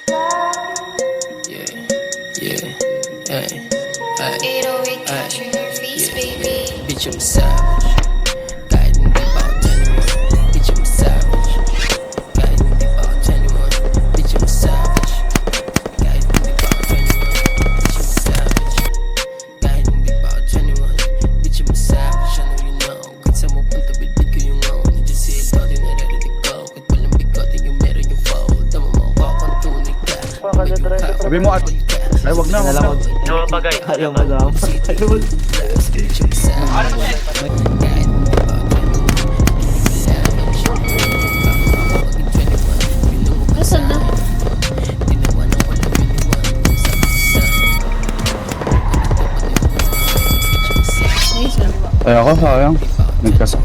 Yeah, yeah, hey, hey, hey, bitch, I'm a savage. Kahit hindi pa ako 21, bitch, I'm a savage. Kahit hindi pa ako 21, bitch, I'm a savage. Kahit hindi pa ako 21, bitch, I'm a savage. Kahit hindi pa ako 21, bitch, I'm a savage. I know you know, kahit sa mo punta, bitbit ko yung own. Nandiyan si ito, di naririnig ko. Kahit walang bigote, yung meron yung fold. Tama mo ako kung tunay ka. Sabi mo at... Ay, wag na, wag na. Ayaw bagay. Ayaw mo daw. Ayaw mo. Nasaan na? Nice na. Ay, ako, sayang. Nagkasa.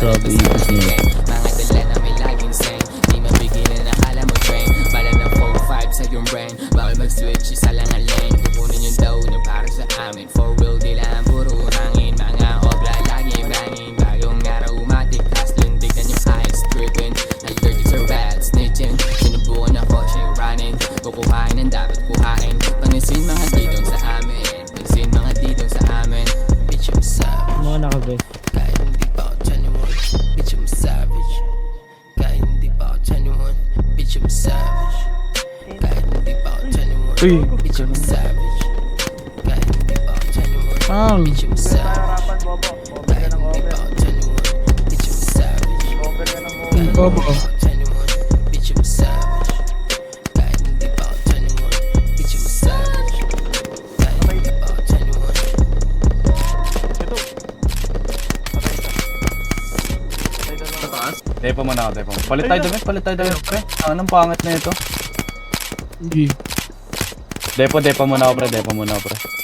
Grabe, ipos niya. Mga dala na may laging same. Di mabigilan na akala mo train. Bala ng 4-5 sa iyong brain. Bakit mag-switch isa lang ang lane. Kukunin yung daw na para sa amin. For real, di lang puro hangin. Mga obla laging banging. Bagong araw umatik. Haslin, tignan yung eyes dripping. Allergic sa rats, snitching. Sinubukan ako, siya running. Kukuhain ang dapat kuhain. Pangisin mga didong sa amin. Pansin mga didong sa amin. Bitch, I'm savage. Mga nakabe. Kahit hindi pa ako 21, bitch, I'm savage. Kahit hindi pa ako 21, bitch, I'm savage. Kahit hindi pa ako 21, Uy, bitch, I'm savage. Kahit hindi pa ako 21, Ah. bitch, I'm savage. Kahit hindi pa ako 21, bitch, I'm savage. Kahit hindi pa Bobo. ako 21, bitch, I'm savage. Kahit hindi pa ako 21, bitch, I'm savage. Kahit hindi pa ako 21. Depo muna ako, depo. Palit tayo damit, pre. Anong pangit na ito? Hindi. Depo muna ako, pre.